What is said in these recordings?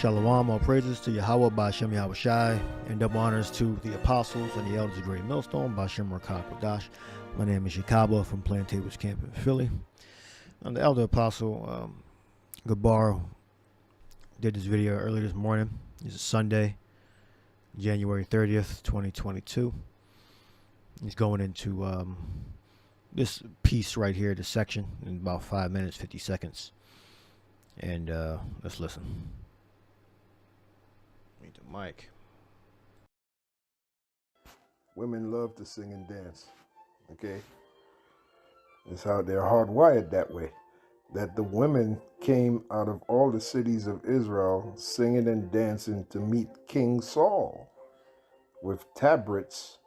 Shalom, all praises to Yahweh by Shem Yahweh Shai, and double honors to the apostles and the elders of Great Millstone by Shem Rakah Kodash. My name is Yakaba from Plantables Camp in Philly. The elder apostle Gabar did this video early this morning. It's Sunday, January 30th, 2022. He's going into this piece right here, this section, in about 5 minutes, 50 seconds. And let's listen. Need the mic. Women love to sing and dance. Okay? It's how they're hardwired that way. That the women came out of all the cities of Israel singing and dancing to meet King Saul with tabrets,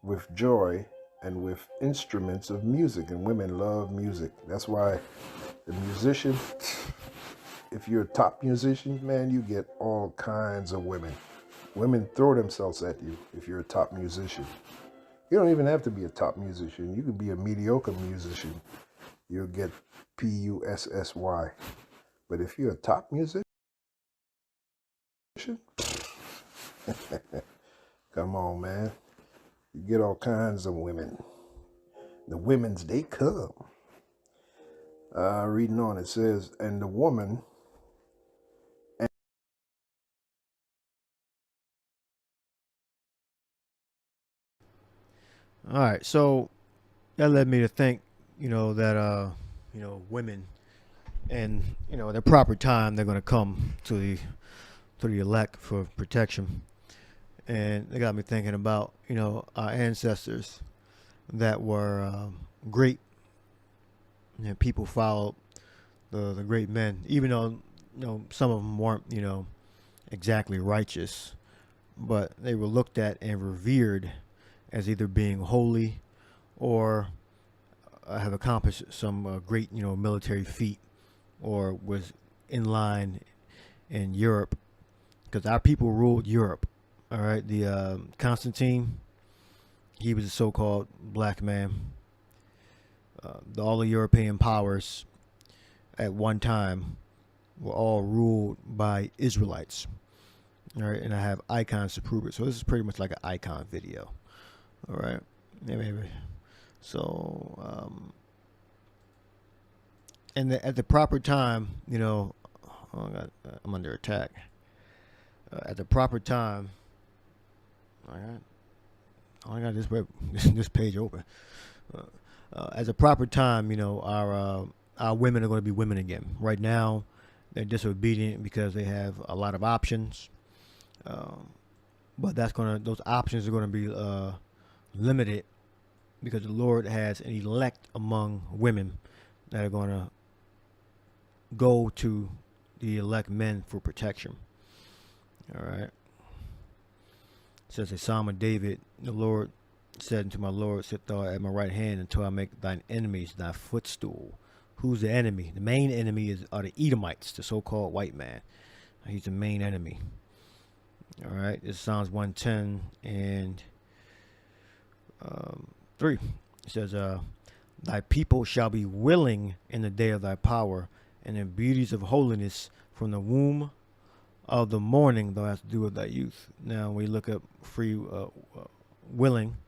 with joy, and with instruments of music. And women love music. That's why the musician, if you're a top musician, man, you get all kinds of women. Women throw themselves at you if you're a top musician. You don't even have to be a top musician. You can be a mediocre musician. You'll get P-U-S-S-Y. But if you're a top musician, come on, man. You get all kinds of women. The women's, they come. Reading on, it says, and the woman, All right, so that led me to think, that women, and at the proper time, they're going to come to the elect for protection, and they got me thinking about our ancestors that were great, and people followed the great men, even though some of them weren't exactly righteous, but they were looked at and revered as either being holy or have accomplished some great, military feat, or was in line in Europe, because our people ruled Europe. All right, the Constantine, he was a so-called black man. All the European powers at one time were all ruled by Israelites. All right, and I have icons to prove it. So this is pretty much like an icon video. All right, maybe. So, and at the proper time, I'm under attack. At the proper time, I got this page open. At the proper time, our women are going to be women again. Right now, they're disobedient because they have a lot of options. But those options are going to be limited, because the Lord has an elect among women that are going to go to the elect men for protection. All right. It says a Psalm of David, the Lord said unto my Lord, sit thou at my right hand until I make thine enemies thy footstool. Who's the enemy? The main enemy are the Edomites, the so-called white man. He's the main enemy. All right. This is Psalms 110 and 3. It says, thy people shall be willing in the day of thy power, and in beauties of holiness from the womb of the morning thou hast to do with thy youth. Now, when we look up free willing,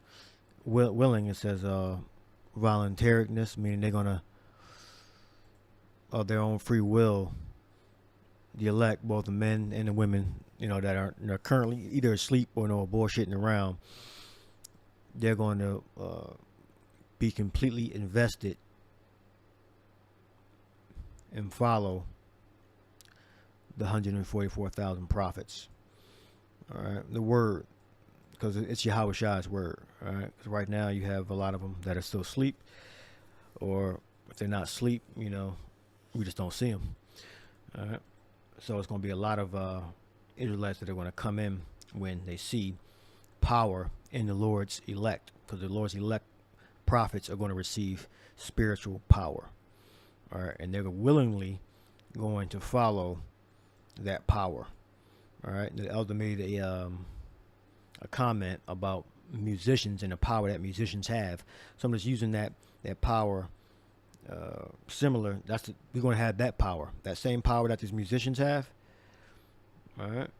it says voluntariness, meaning they're going to, of their own free will, the elect, both the men and the women, that are currently either asleep or bullshitting around. They're going to be completely invested and follow the 144,000 prophets. All right, the word, because it's Yahweh Shai's word. All right, because right now you have a lot of them that are still asleep, or if they're not asleep, we just don't see them. All right, so it's going to be a lot of Israelites that are going to come in when they see power in the Lord's elect, because the Lord's elect prophets are going to receive spiritual power. All right, and they're willingly going to follow that power. All right, the elder made a comment about musicians and the power that musicians have. So I'm just using that power similar. We're going to have that power, that same power that these musicians have. All right.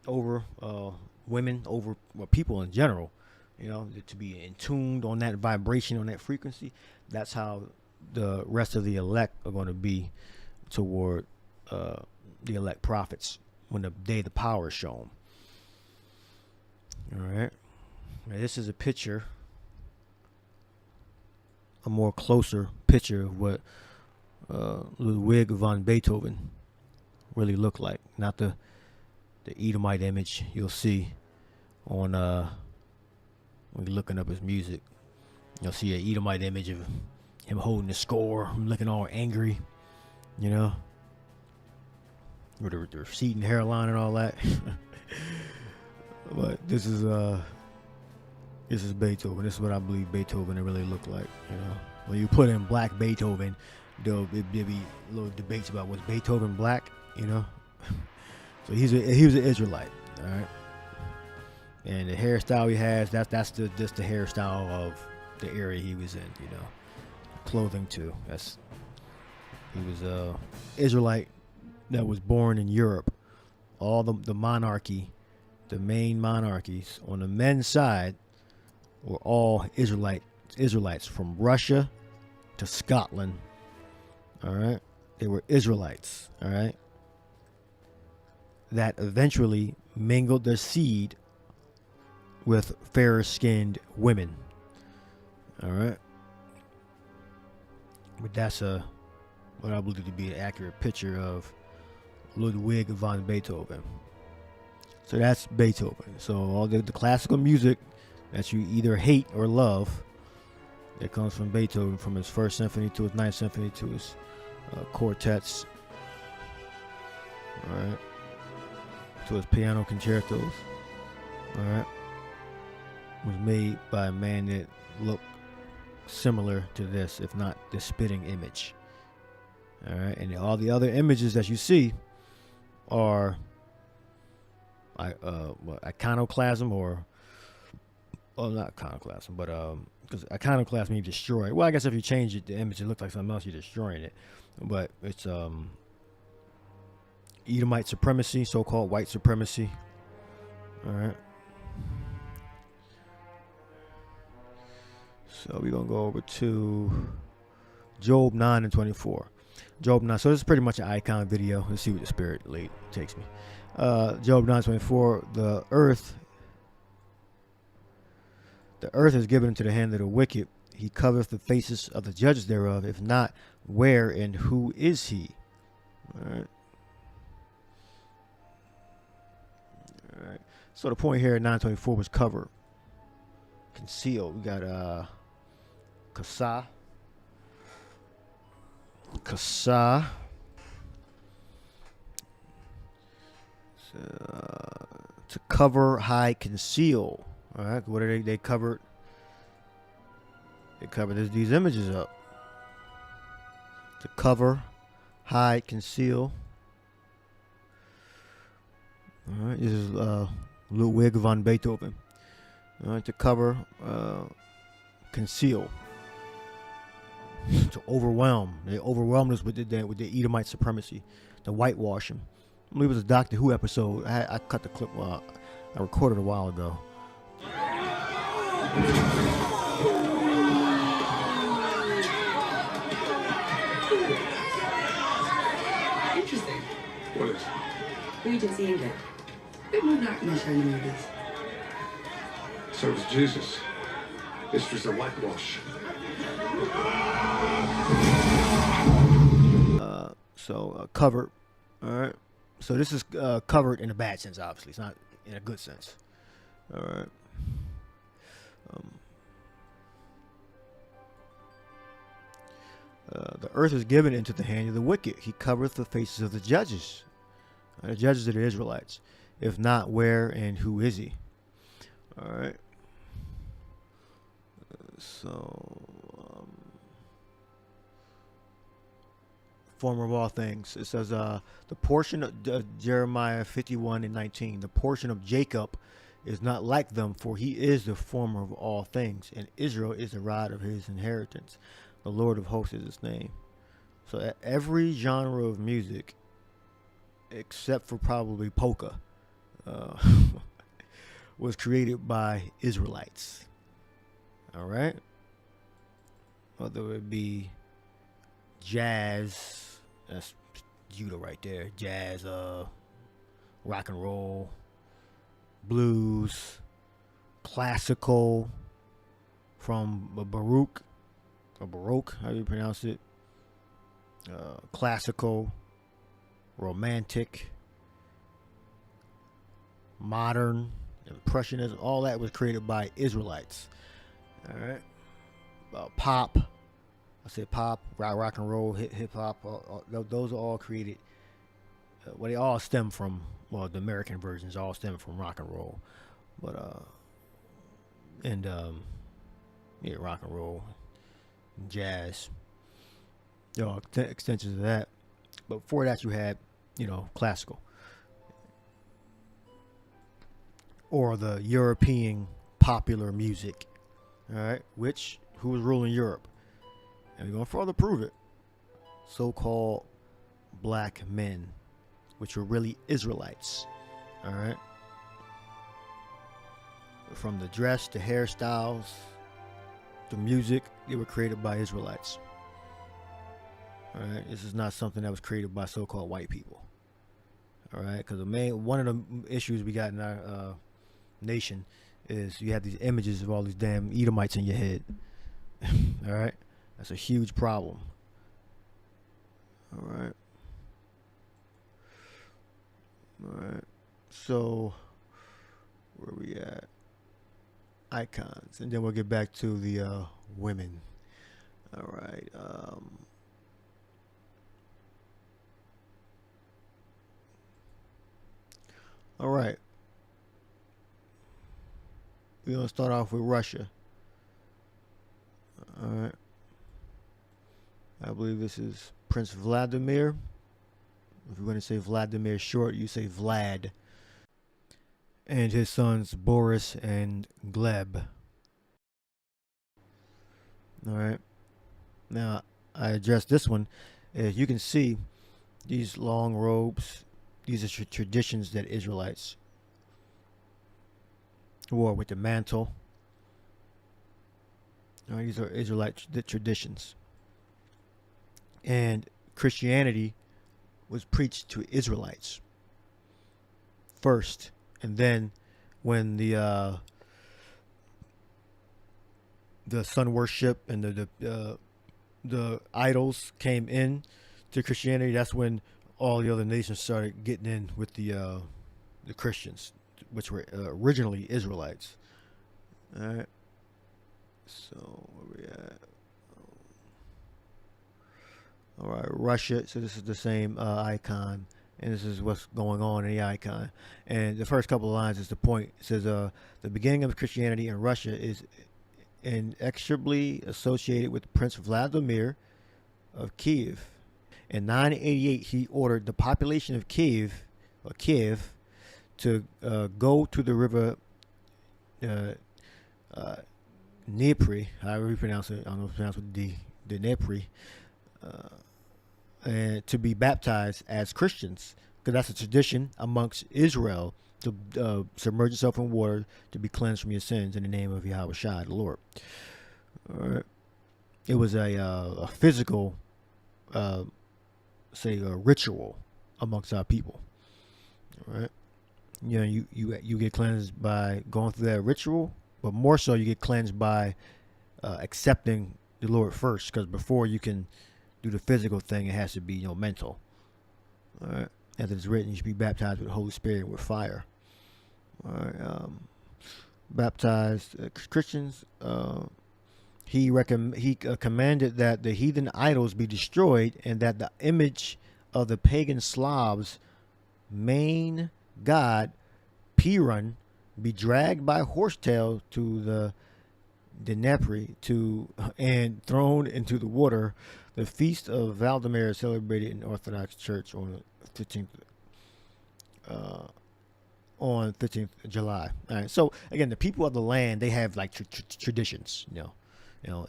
Over women, over people in general, to be in tuned on that vibration, on that frequency. That's how the rest of the elect are going to be toward the elect prophets when the day the power is shown. All right. Now, this is a picture, a more closer picture of what Ludwig van Beethoven really looked like. Not the Edomite image you'll see on when you're looking up his music. You'll see an Edomite image of him holding the score, looking all angry, with the receding hairline and all that. But this is Beethoven. This is what I believe Beethoven really looked like. When you put in Black Beethoven, there'll be little debates about was Beethoven black. So he was an Israelite, all right. And the hairstyle he has, that's just the hairstyle of the area he was in, Clothing too. He was a Israelite that was born in Europe. All the monarchy, the main monarchies on the men's side were all Israelites from Russia to Scotland. All right. They were Israelites, all right, that eventually mingled their seed with fairer skinned women. All right. But that's what I believe to be an accurate picture of Ludwig van Beethoven. So that's Beethoven. So all the classical music that you either hate or love, it comes from Beethoven, from his first symphony to his ninth symphony to his quartets. All right. To his piano concertos. All right. Was made by a man that looked similar to this, if not the spitting image. All right. And all the other images that you see are iconoclasm, or not iconoclasm, but because iconoclasm means destroy. Well, I guess if you change it, the image, it looks like something else, you're destroying it. But it's Edomite supremacy, so-called white supremacy. All right. So we're going to go over to Job 9 and 24. Job 9. So this is pretty much an icon video. Let's see what the spirit lead takes me. Job 9:24. The earth is given into the hand of the wicked. He covereth the faces of the judges thereof. If not, where and who is he? All right. All right. So the point here at 9:24 was cover, conceal. We got kasa, to cover, hide, conceal. All right. What are they covered? They covered these images up. To cover, hide, conceal. All right. This is Ludwig van Beethoven. All right. To cover, conceal. To overwhelm. They overwhelmed us with the Edomite supremacy, the whitewashing. I believe it was a Doctor Who episode. I cut the clip. I recorded a while ago. Interesting. What is? Regency England. They were not in the China movies. So was Jesus. History's a whitewash. Covered. All right. So this is covered in a bad sense, obviously. It's not in a good sense. All right. The earth is given into the hand of the wicked. He covereth the faces of the judges. The judges are the Israelites. If not, where and who is he? All right. Former of all things. It says the portion of Jeremiah 51 and 19. The portion of Jacob is not like them, for he is the former of all things, and Israel is the rod of his inheritance. The Lord of hosts is his name. So every genre of music except for probably polka, uh, was created by Israelites. All right, whether it be jazz, that's Judah right there. Jazz, rock and roll, blues, classical, from Baroque, or Baroque, how do you pronounce it? Classical, romantic, modern, impressionism, all that was created by Israelites. All right, pop. I said pop, rock and roll, hip hop. Those are all created. Well, they all stem from. Well, the American versions all stem from rock and roll, but yeah, rock and roll, jazz. There are extensions of that, but before that you had, classical, or the European popular music. All right, who was ruling Europe? And we're going to further prove it. So-called black men, which were really Israelites. All right. From the dress, the hairstyles, the music, they were created by Israelites. All right. This is not something that was created by so-called white people. All right. Because one of the issues we got in our nation is you have these images of all these damn Edomites in your head. All right. That's a huge problem. All right. So, where we at? Icons. And then we'll get back to the women. All right. All right. We're going to start off with Russia. All right. I believe this is Prince Vladimir. If you're going to say Vladimir short, you say Vlad. And his sons Boris and Gleb. All right. Now, I addressed this one. As you can see, these long robes, these are traditions that Israelites wore with the mantle. All right, these are Israelite traditions. And Christianity was preached to Israelites first, and then when the sun worship and the idols came in to Christianity, that's when all the other nations started getting in with the Christians, which were originally Israelites. All right. So where we at? All right, Russia. So this is the same icon, and this is what's going on in the icon. And the first couple of lines is the point. It says, the beginning of Christianity in Russia is inexorably associated with Prince Vladimir of Kiev. In 988, he ordered the population of Kiev to go to the river Dnepr, however you pronounce it. I don't know if it's pronounced with D, the Dnepr. And to be baptized as Christians, because that's a tradition amongst Israel to submerge yourself in water to be cleansed from your sins in the name of Yahweh Shai, the Lord. All right. It was a physical, a ritual amongst our people. All right. You get cleansed by going through that ritual, but more so you get cleansed by accepting the Lord first, because before you can do the physical thing, it has to be mental. All right. As it's written, you should be baptized with the Holy Spirit and with fire. All right. Baptized Christians. He commanded that the heathen idols be destroyed, and that the image of the pagan Slavs' main god Piran be dragged by horsetail to the Dnepr and thrown into the water. The feast of Vladimir is celebrated in Orthodox Church on the 15th of July. All right. So again, the people of the land, they have like traditions,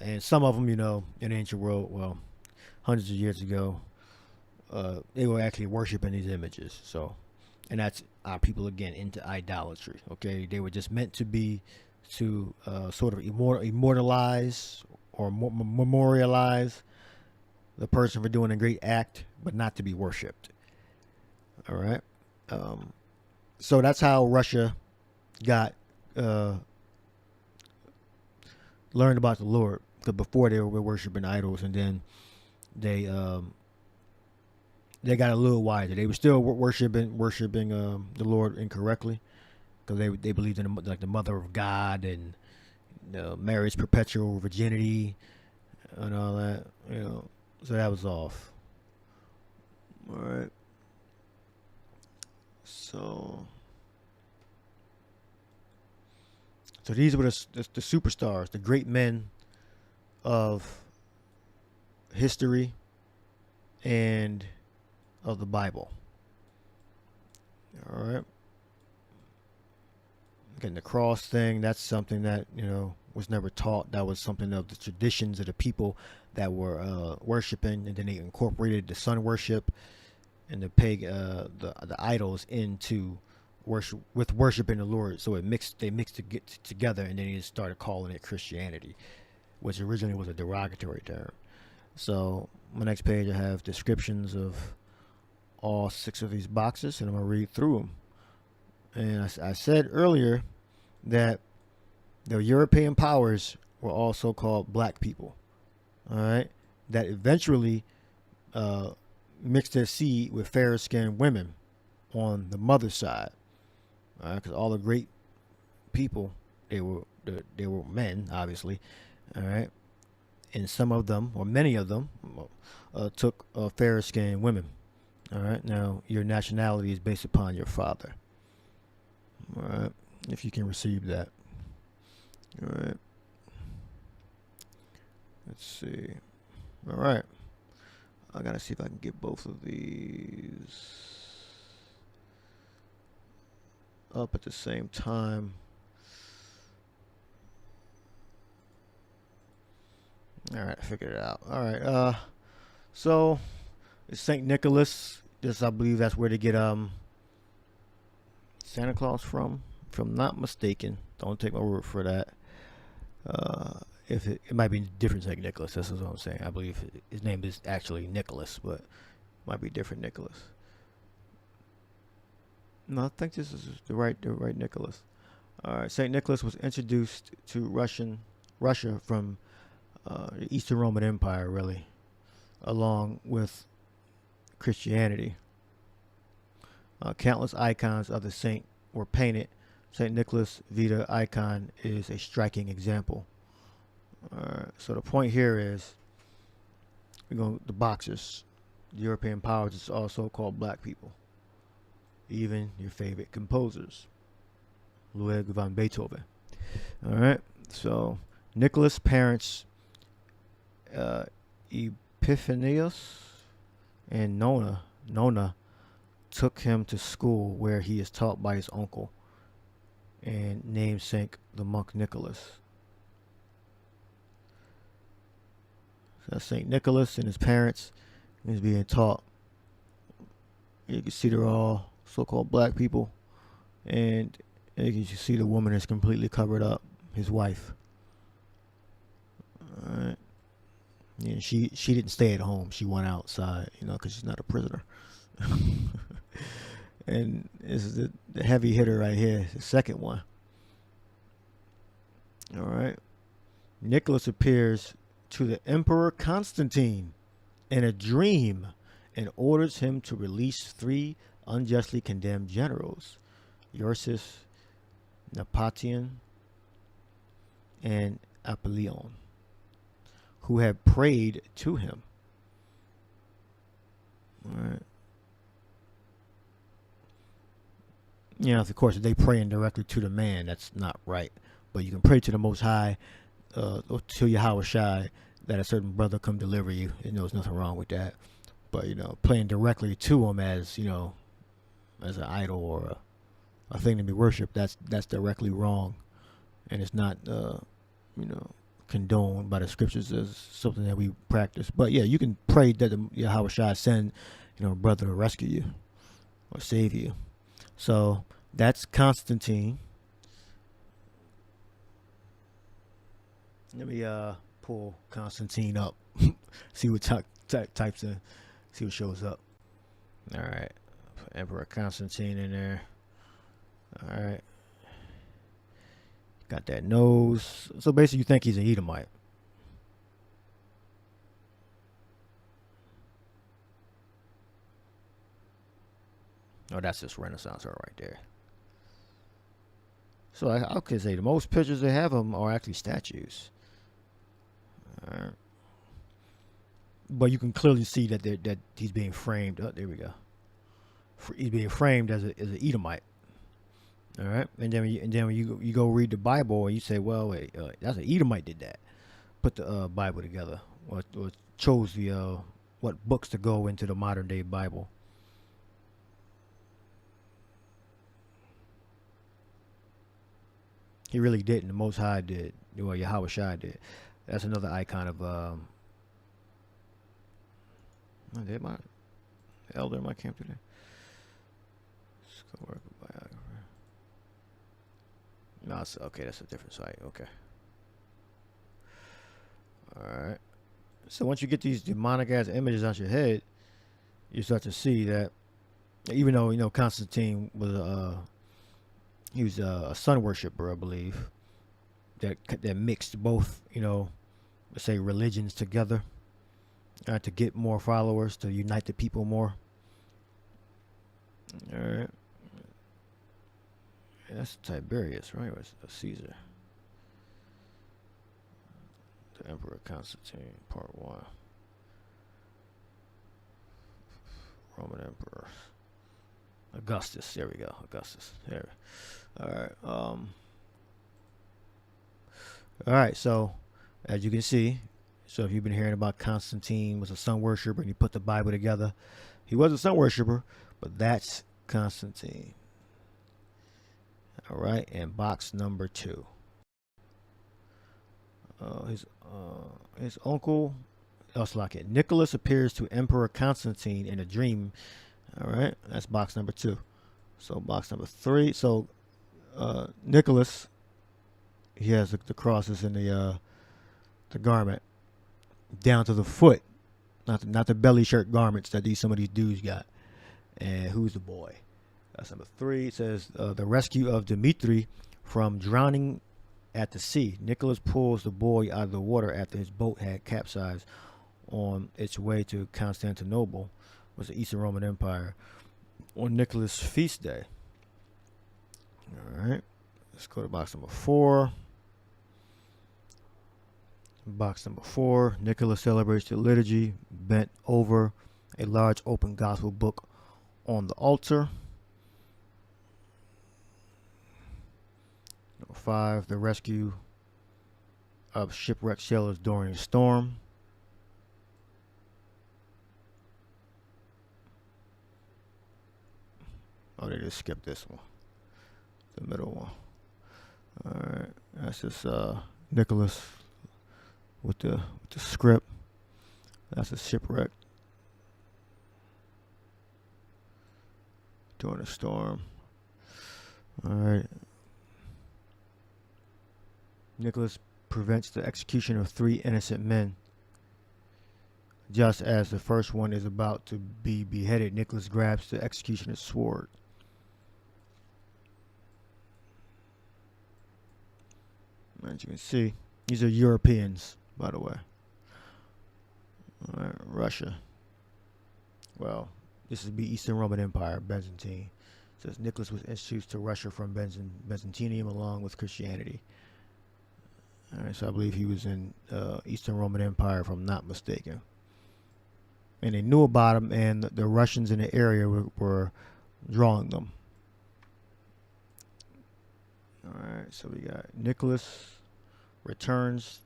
and some of them, in the ancient world, well, hundreds of years ago, they were actually worshiping these images. So, and that's our people again into idolatry. Okay, they were just meant to be to sort of immortalize or memorialize the person for doing a great act, but not to be worshipped. All right. So that's how Russia got learned about the Lord. Because before they were worshiping idols, and then they got a little wiser. They were still worshiping the Lord incorrectly, because they believed in like the Mother of God and Mary's perpetual virginity and all that. You know, so that was off. All right. So these were the superstars, the great men of history and of the Bible. All right. Again, the cross thing, that's something that, was never taught. That was something of the traditions of the people that were worshiping, and then they incorporated the sun worship and the the idols into worshiping the Lord. So they mixed it together, and then they just started calling it Christianity, which originally was a derogatory term. So my next page, I have descriptions of all 6 of these boxes, and I'm going to read through them. And I said earlier that the European powers were also called black people. All right. That eventually mixed their seed with fair-skinned women on the mother's side. All right. Because all the great people, they were men, obviously. All right. And some of them, or many of them, took fair-skinned women. All right. Now, your nationality is based upon your father. All right. If you can receive that. All right. Let's see. All right. I got to see if I can get both of these up at the same time. All right. I figured it out. All right. So it's St. Nicholas. I believe that's where they get Santa Claus from. If I'm not mistaken, don't take my word for that. If it might be different St. Nicholas, that's what I'm saying. I believe his name is actually Nicholas, but it might be different Nicholas. No, I think this is the right Nicholas. All right, St. Nicholas was introduced to Russia from the Eastern Roman Empire, really, along with Christianity. Countless icons of the saint were painted. St. Nicholas Vita icon is a striking example. So the point here is, the boxers, the European powers, is also called black people. Even your favorite composers, Ludwig van Beethoven. All right. So Nicholas' parents, Epiphanius and Nona, took him to school where he is taught by his uncle and namesake the monk Nicholas. So St. Nicholas and his parents is being taught. You can see they're all so-called black people, and you can see the woman is completely covered up, his wife. All right. Yeah, she didn't stay at home. She went outside, because she's not a prisoner. And this is the heavy hitter right here, the second one. All right. Nicholas appears to the Emperor Constantine in a dream and orders him to release 3 unjustly condemned generals, Ursus, Napoleon, and Apollyon, who had prayed to him. All right. Of course, if they praying directly to the man, that's not right. But you can pray to the Most High, or to Yahweh that a certain brother come deliver you. There's nothing wrong with that. But praying directly to him as as an idol or a thing to be worshipped, that's directly wrong, and it's not condoned by the scriptures as something that we practice. But yeah, you can pray that the Yahweh send brother to rescue you or save you. So that's Constantine. Let me pull Constantine up, see what types of, see what shows up. All right, put Emperor Constantine in there. All right, got that nose. So basically, you think he's an Edomite. Oh, that's just Renaissance art right there. So I could say the most pictures they have of them are actually statues. All right. But you can clearly see that he's being framed. Oh, there we go. He's being framed as an Edomite. All right, and then when you go read the Bible and you say, well, wait, that's an Edomite did that. Put the Bible together, or chose the what books to go into the modern day Bible. He really didn't. The Most High did. Well, Yahweh Shai did. That's another icon of did my elder in my camp today. Let's go work with biographer. No, it's, okay, that's a different site. Okay. Alright. So once you get these demonic ass images out your head, you start to see that even though, Constantine was he was a sun worshiper, I believe, that mixed both, let's say religions together to get more followers, to unite the people more. All right. That's Tiberius, right? Or Caesar. The Emperor Constantine, Part 1. Roman Emperor. Augustus. There we go. Augustus. There. All right. All right. So, as you can see, so if you've been hearing about Constantine was a sun worshiper and he put the Bible together, he was a sun worshiper, but that's Constantine. All right. And box number 2. His uncle, also like it. Nicholas appears to Emperor Constantine in a dream. All right, that's box number 2. So box number 3. So Nicholas, he has the crosses in the garment down to the foot, not the belly shirt garments that some of these dudes got. And who's the boy? That's number 3. It says the rescue of Dmitri from drowning at the sea. Nicholas pulls the boy out of the water after his boat had capsized on its way to Constantinople, was the Eastern Roman Empire, on Nicholas' feast day. All right, let's go to box number 4. Box number 4. Nicholas celebrates the liturgy bent over a large open gospel book on the altar. Number 5. The rescue of shipwrecked sailors during a storm. Oh, they just skipped this one, the middle one. All right, that's just Nicholas with the script. That's a shipwreck during a storm. All right. Nicholas prevents the execution of 3 innocent men. Just as the first one is about to be beheaded, Nicholas grabs the executioner's sword. As you can see, these are Europeans, by the way. All right, Russia. Well, this would be Eastern Roman Empire, Byzantine. It says Nicholas was introduced to Russia from Byzantium along with Christianity. All right, so I believe he was in Eastern Roman Empire, if I'm not mistaken. And they knew about him, and the Russians in the area were drawing them. All right, so we got Nicholas returns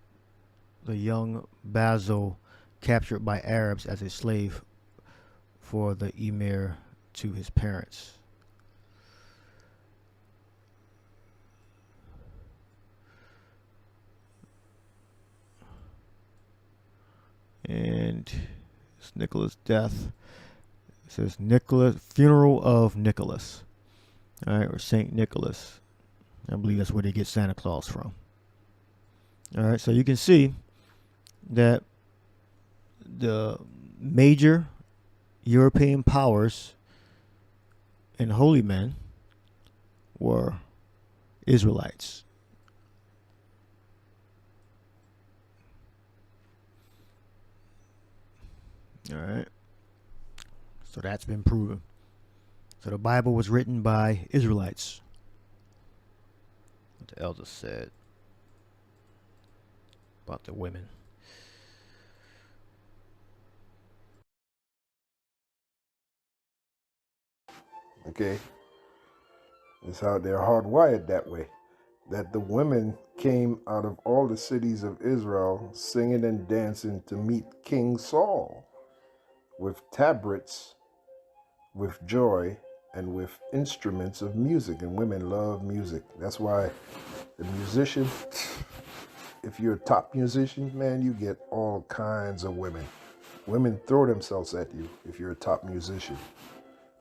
the young Basil captured by Arabs as a slave for the emir to his parents. And it's Nicholas' death. It says Nicholas, funeral of Nicholas. All right, or Saint Nicholas. I believe that's where they get Santa Claus from. All right, so you can see that the major European powers and holy men were Israelites. All right. So that's been proven. So the Bible was written by Israelites. What the elders said about the women. Okay? It's how they're hardwired that way. That the women came out of all the cities of Israel singing and dancing to meet King Saul with tabrets, with joy, and with instruments of music. And women love music. That's why the musician, if you're a top musician, man, you get all kinds of women. Women throw themselves at you if you're a top musician.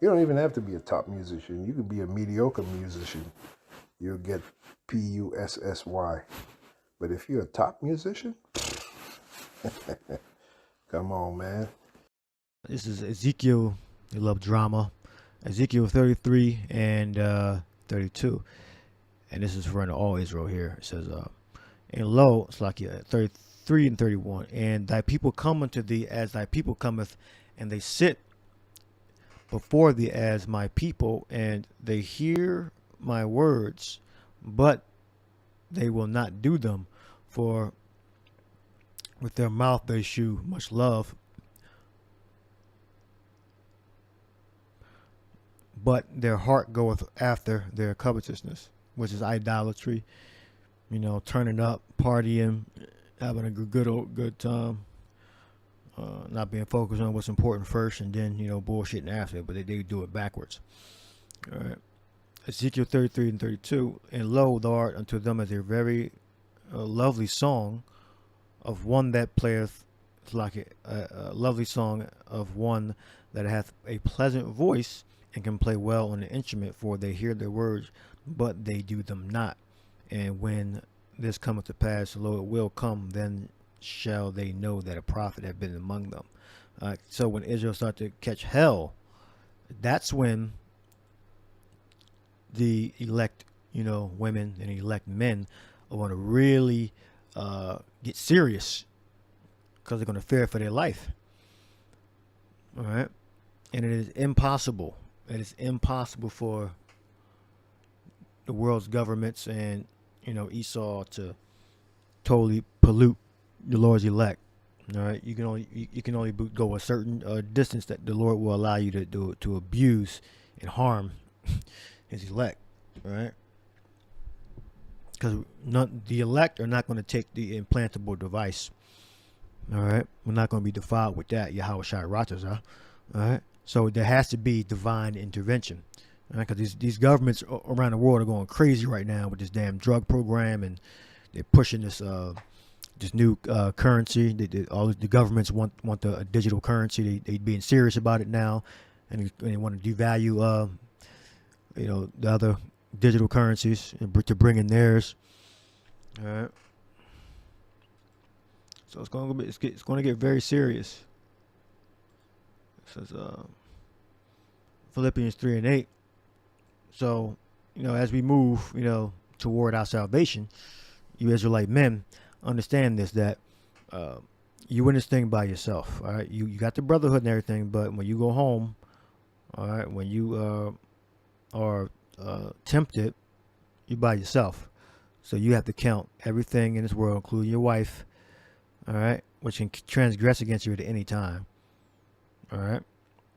You don't even have to be a top musician. You could be a mediocre musician. You'll get Pussy. But if you're a top musician, come on, man. This is Ezekiel. They love drama. Ezekiel 33 and 32. And this is for all Israel here. It says, and lo, it's like 33 and 31. And thy people come unto thee as thy people cometh, and they sit before thee as my people, and they hear my words, but they will not do them. For with their mouth they shew much love, but their heart goeth after their covetousness, which is idolatry. You know, turning up, partying, having a good time, not being focused on what's important first, and then, you know, bullshitting after. But they do it backwards. All right. Ezekiel 33 and 32. And lo, thou art unto them as a very lovely song of one that playeth, like a lovely song of one that hath a pleasant voice and can play well on the instrument, for they hear their words, but they do them not. And when this cometh to pass, lo, it will come, then shall they know that a prophet had been among them. So when Israel started to catch hell, that's when the elect, you know, women and elect men are going to really get serious, because they're going to fear for their life. All right. And it is impossible. It is impossible for the world's governments and, you know, Esau to totally pollute the Lord's elect. All right. You can only go a certain distance that the Lord will allow you to abuse and harm his elect. All right. Because the elect are not going to take the implantable device. All right. We're not going to be defiled with that. Yahweh Shai Ratazah. All right. So there has to be divine intervention. Right? Because these governments around the world are going crazy right now with this damn drug program, and they're pushing this new currency. All the governments want a digital currency. They being serious about it now, and they want to devalue you know, the other digital currencies to bring in theirs. All right. So it's going to get very serious. It says Philippians 3 and 8. So, you know, as we move, you know, toward our salvation, you Israelite men understand this, that you in this thing by yourself. All right. You got the brotherhood and everything, but when you go home, all right, when you are tempted, you by yourself. So you have to count everything in this world, including your wife, all right, which can transgress against you at any time. All right.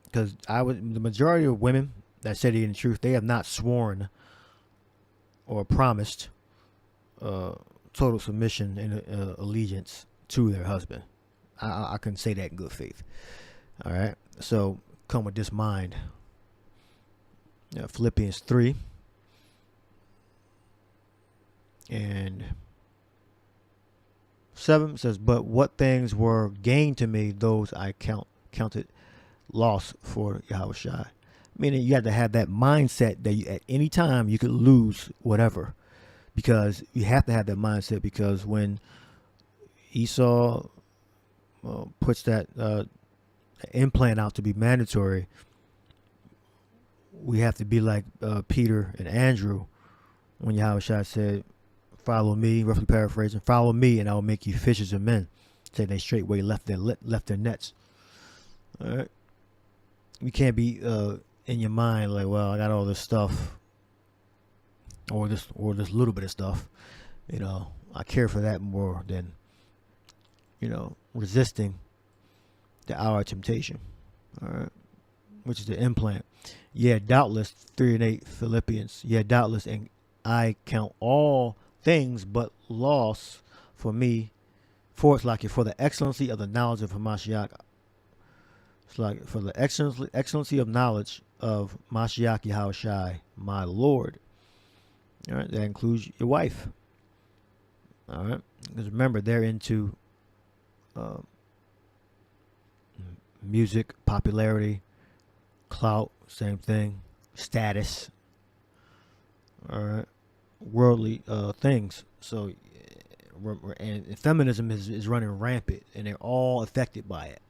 Because the majority of women that say the truth, they have not sworn or promised total submission and allegiance to their husband. I can say that in good faith. All right. So come with this mind. Philippians 3 and 7 says, but what things were gained to me, those I counted loss for Yahushua. Meaning you have to have that mindset that at any time you could lose whatever. Because you have to have that mindset, because when Esau puts that implant out to be mandatory, we have to be like Peter and Andrew when Yahushua said, follow me, roughly paraphrasing, follow me and I will make you fishers of men. Say they straightway left their nets. All right. You can't be in your mind like, well, I got all this stuff, or this little bit of stuff. You know, I care for that more than, you know, resisting the hour of temptation. All right. Which is the implant. Yeah, doubtless, 3:8 Philippians. Yeah, doubtless, and I count all things but loss for me, for it's like it, for the excellency of the knowledge of Hamashiach. It's like for the excellency of knowledge of Mashiach Yahushai, my Lord. All right, that includes your wife. All right, because remember, they're into music, popularity, clout, same thing, status, all right, worldly things. So, and feminism is running rampant, and they're all affected by it.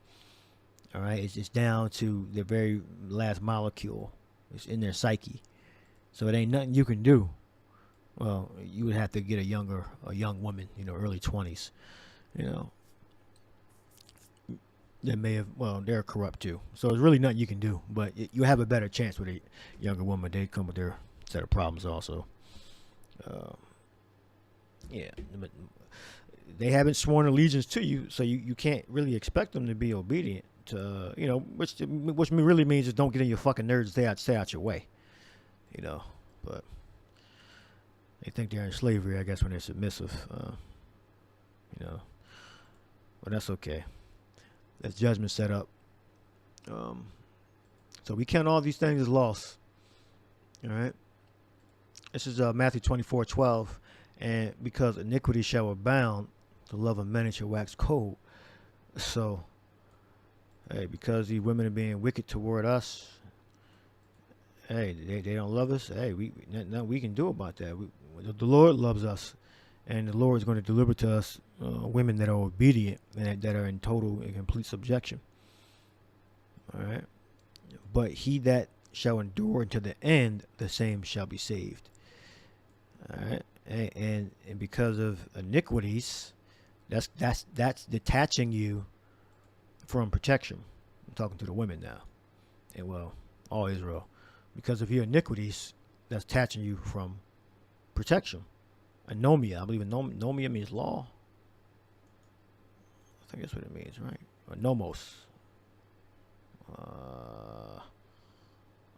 All right, it's just down to the very last molecule. It's in their psyche. So it ain't nothing you can do. Well, you would have to get a young woman, you know, early 20s, you know. They may have, well, they're corrupt too. So there's really nothing you can do. But you have a better chance with a younger woman. They come with their set of problems also. Yeah, but they haven't sworn allegiance to you, so you can't really expect them to be obedient to, you know, which really means is don't get in your fucking nerves, stay out your way, you know. But they think they're in slavery, I guess, when they're submissive, you know. But that's okay. That's judgment set up. So we count all these things as loss. All right. This is Matthew 24:12, and because iniquity shall abound, the love of many shall wax cold. So, hey, because these women are being wicked toward us, hey, they don't love us. Hey, nothing we can do about that. The Lord loves us, and the Lord is going to deliver to us women that are obedient and that are in total and complete subjection. All right. But he that shall endure unto the end, the same shall be saved. All right. And because of iniquities, that's detaching you from protection. I'm talking to the women now, and well, all Israel. Because of your iniquities, that's detaching you from protection. Anomia, I believe anomia means law. I think that's what it means, right? Or nomos.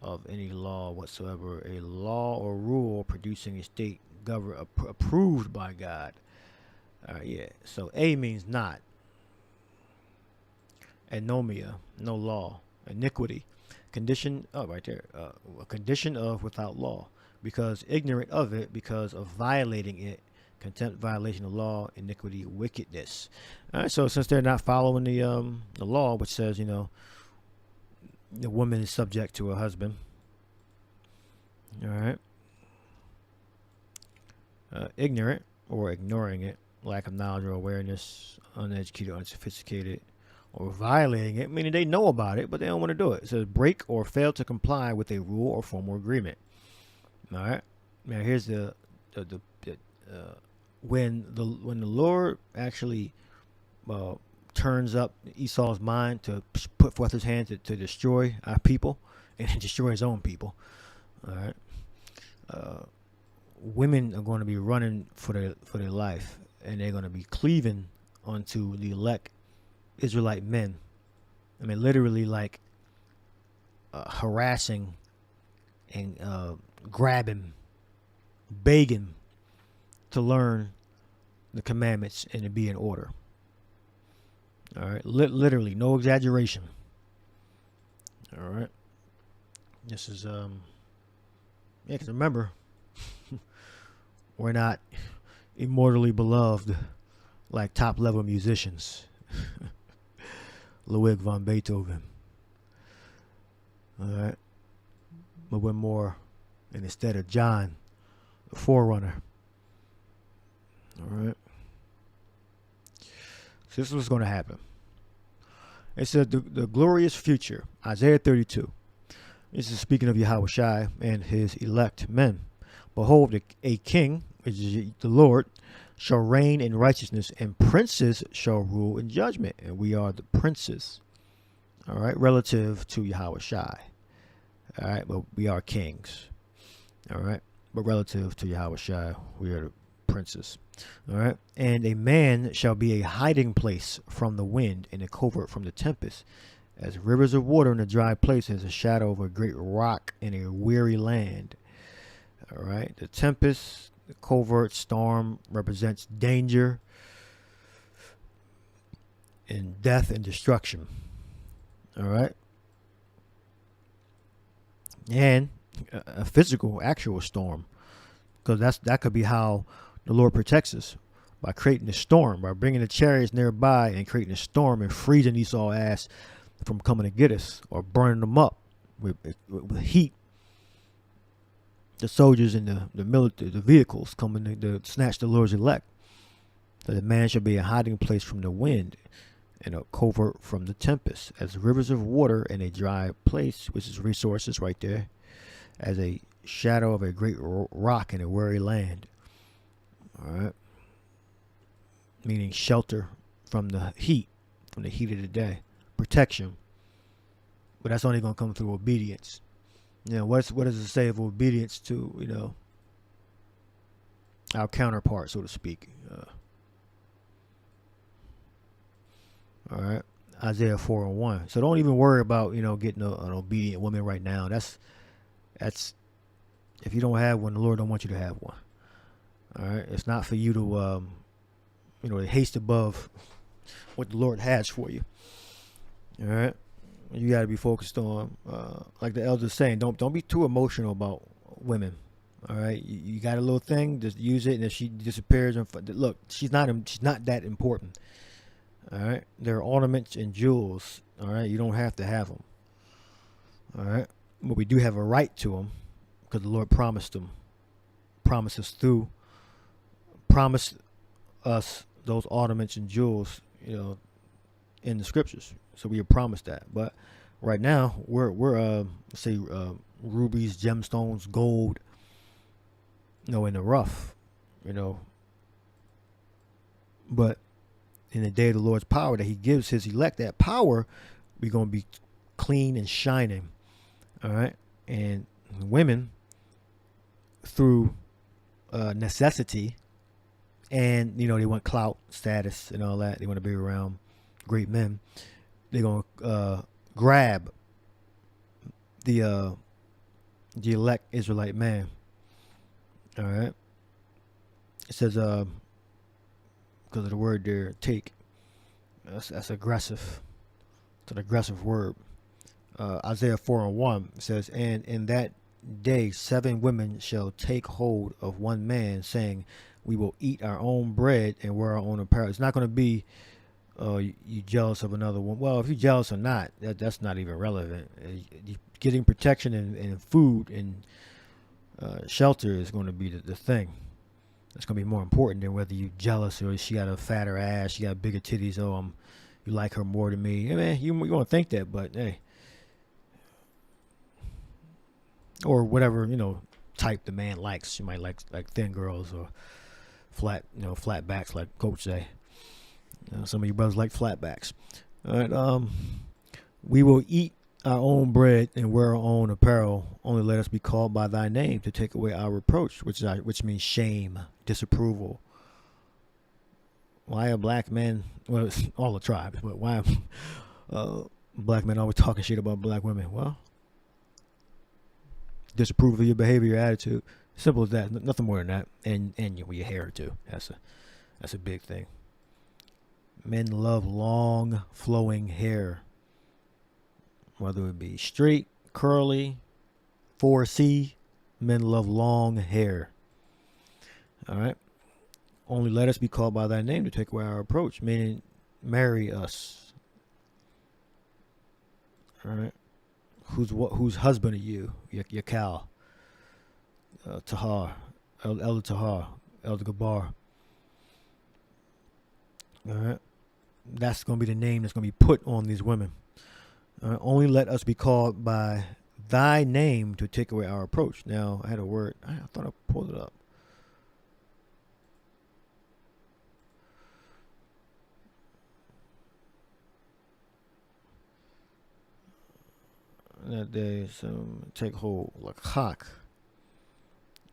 Of any law whatsoever, a law or rule producing a state approved by God. Yeah. So A means not. Anomia, no law. Iniquity, condition. Oh, right there. A condition of without law, because ignorant of it, because of violating it. Contempt, violation of law, iniquity, wickedness. All right. So since they're not following the law, which says, you know, the woman is subject to her husband. All right. Ignorant or ignoring it, lack of knowledge or awareness, uneducated, unsophisticated, or violating it, meaning they know about it, but they don't want to do it. It says break or fail to comply with a rule or formal agreement. All right. Now here's when the Lord actually turns up Esau's mind to put forth his hand to destroy our people and destroy his own people. All right. Women are going to be running for their life, and they're going to be cleaving onto the elect Israelite men. I mean, literally like harassing and grabbing, begging to learn the commandments and to be in order. All right, literally, no exaggeration. All right, this is yeah, because remember, we're not immortally beloved like top level musicians, Ludwig von Beethoven. All right. But we're more, and instead of John, the forerunner. All right. So this is what's going to happen. It said the glorious future, Isaiah 32. This is speaking of Yahushua and his elect men. Behold, a king, which is the Lord, shall reign in righteousness, and princes shall rule in judgment. And we are the princes, all right, relative to Yahushua. All right, but we are kings, all right, but relative to Yahushua, we are the princes, all right. And a man shall be a hiding place from the wind, and a covert from the tempest, as rivers of water in a dry place, as a shadow of a great rock in a weary land. All right, the tempest, the covert storm represents danger and death and destruction. All right. And a physical, actual storm, because that could be how the Lord protects us, by creating a storm, by bringing the chariots nearby and creating a storm and freezing Esau's ass from coming to get us, or burning them up with heat. The soldiers and the military, the vehicles coming to snatch the Lord's elect. That a man shall be a hiding place from the wind, and a covert from the tempest, as rivers of water in a dry place, which is resources right there, as a shadow of a great rock in a weary land. All right. Meaning shelter from the heat of the day, protection. But that's only going to come through obedience. You know, what does it say of obedience to, you know, our counterpart, so to speak? All right. Isaiah 4:1. So don't even worry about, you know, getting an obedient woman right now. That's if you don't have one, the Lord don't want you to have one. All right. It's not for you to, you know, haste above what the Lord has for you. All right. You got to be focused on, like the elders saying, don't be too emotional about women. All right. You got a little thing, just use it. And if she disappears, look, she's not that important. All right. They're ornaments and jewels. All right. You don't have to have them. All right. But we do have a right to them, because the Lord promised them. Promised us those ornaments and jewels, you know, in the scriptures. So we are promised that. But right now we're let's say rubies, gemstones, gold, you know, in the rough, you know. But in the day of the Lord's power that he gives his elect, that power, we're going to be clean and shining. All right. And women, through necessity, and, you know, they want clout, status, and all that. They want to be around great men. They're going to grab the elect Israelite man. All right. It says, because of the word there, take. That's aggressive. It's an aggressive word. Isaiah 4:1 says, and in that day 7 women shall take hold of one man, saying, we will eat our own bread and wear our own apparel. It's not going to be you jealous of another one. Well, if you're jealous or not, that's not even relevant. Getting protection and food and shelter is going to be the thing. That's going to be more important than whether you're jealous or she got a fatter ass, she got bigger titties, you like her more than me. I mean, you're going to think that, but hey. Or whatever, you know, type the man likes. She might like thin girls or flat backs, like Coach say. Some of you brothers like flat backs. All right. We will eat our own bread and wear our own apparel. Only let us be called by thy name, to take away our reproach, which means shame, disapproval. Why are black men? Well, it's all the tribes, but why black men always talking shit about black women? Well, disapprove of your behavior, your attitude. Simple as that. Nothing more than that. And your hair too. That's a big thing. Men love long flowing hair, whether it be straight, curly, 4C. Men love long hair. All right. Only let us be called by thy name, to take away our reproach, meaning marry us. All right. Whose husband are you? Your cow. Tahar, Elder Tahar, Elder Gabar. All right, that's going to be the name that's going to be put on these women. Only let us be called by thy name to take away our reproach. Now, I had a word. I thought I pulled it up. That day, some take hold, lakak,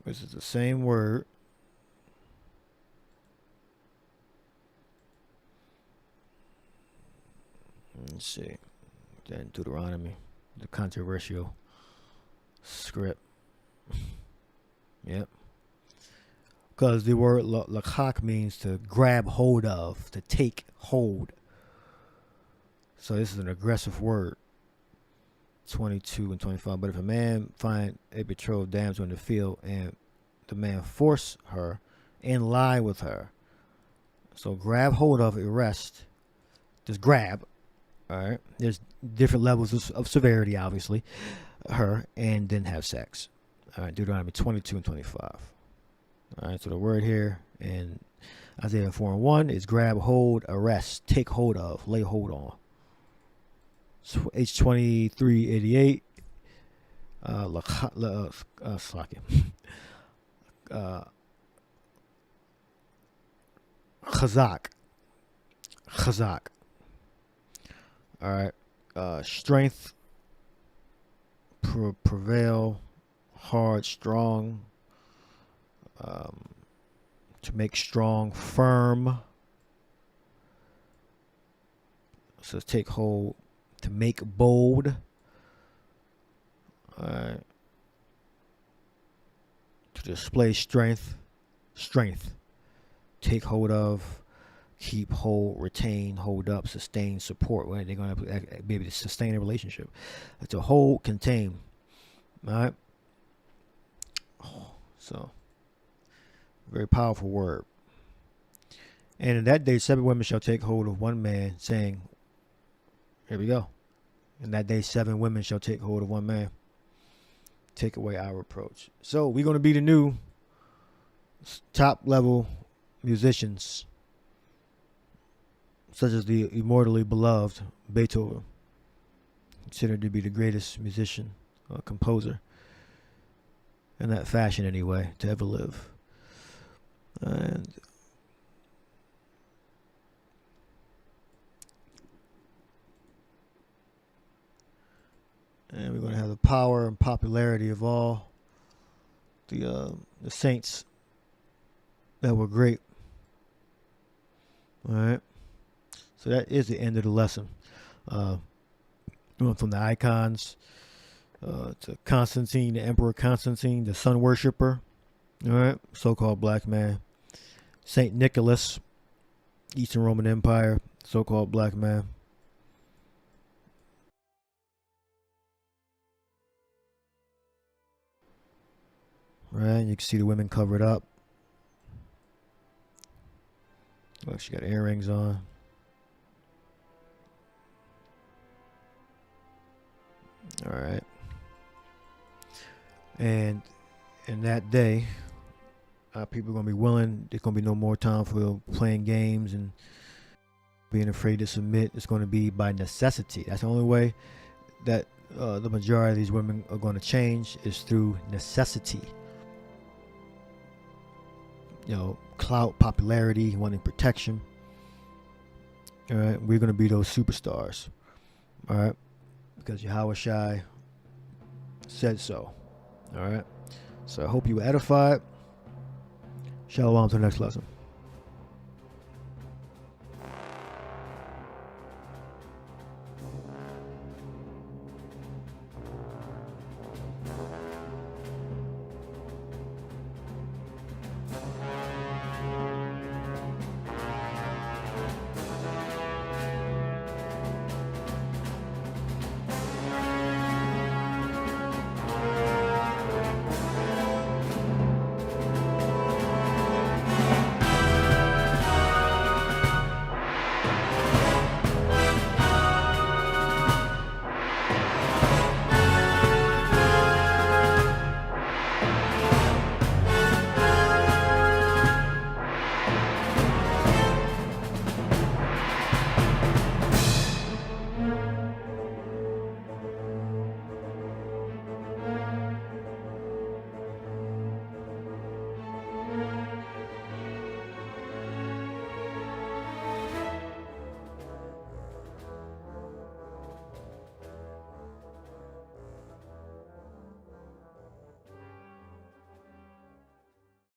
which is the same word. Let's see. Then Deuteronomy, the controversial script. Yep. Because the word lakak means to grab hold of, to take hold. So this is an aggressive word. 22 and 25. But if a man find a betrothed damsel in the field, and the man force her and lie with her, so grab hold of, arrest, just grab. All right, there's different levels of severity, obviously, her, and then have sex. All right, Deuteronomy 22 and 25. All right, so the word here in Isaiah 4 and 1 is grab hold, arrest, take hold of, lay hold on. H2388, Chazak. All right, strength, prevail, hard, strong, to make strong, firm. So take hold. To make bold. To display strength. Take hold of, keep, hold, retain, hold up, sustain, support. Right? They're going to be able to sustain a relationship. To hold, contain. All right. So, very powerful word. And in that day, 7 women shall take hold of one man, saying, here we go. In that day, 7 women shall take hold of one man. Take away our reproach. So we're going to be the new top level musicians, such as the immortally beloved Beethoven, considered to be the greatest musician or composer in that fashion anyway to ever live. And we're going to have the power and popularity of all the saints that were great. All right. So that is the end of the lesson. We went from the icons to Constantine, the Emperor Constantine, the sun worshiper. All right. So-called black man. Saint Nicholas, Eastern Roman Empire, so-called black man. Right, you can see the women covered up. Look, she got earrings on. All right. And in that day, people are going to be willing. There's going to be no more time for playing games and being afraid to submit. It's going to be by necessity. That's the only way that the majority of these women are going to change, is through necessity. You know, clout, popularity, wanting protection. All right, we're going to be those superstars. All right, because Yahushua said so. All right, so I hope you were edified. Shalom to the next lesson.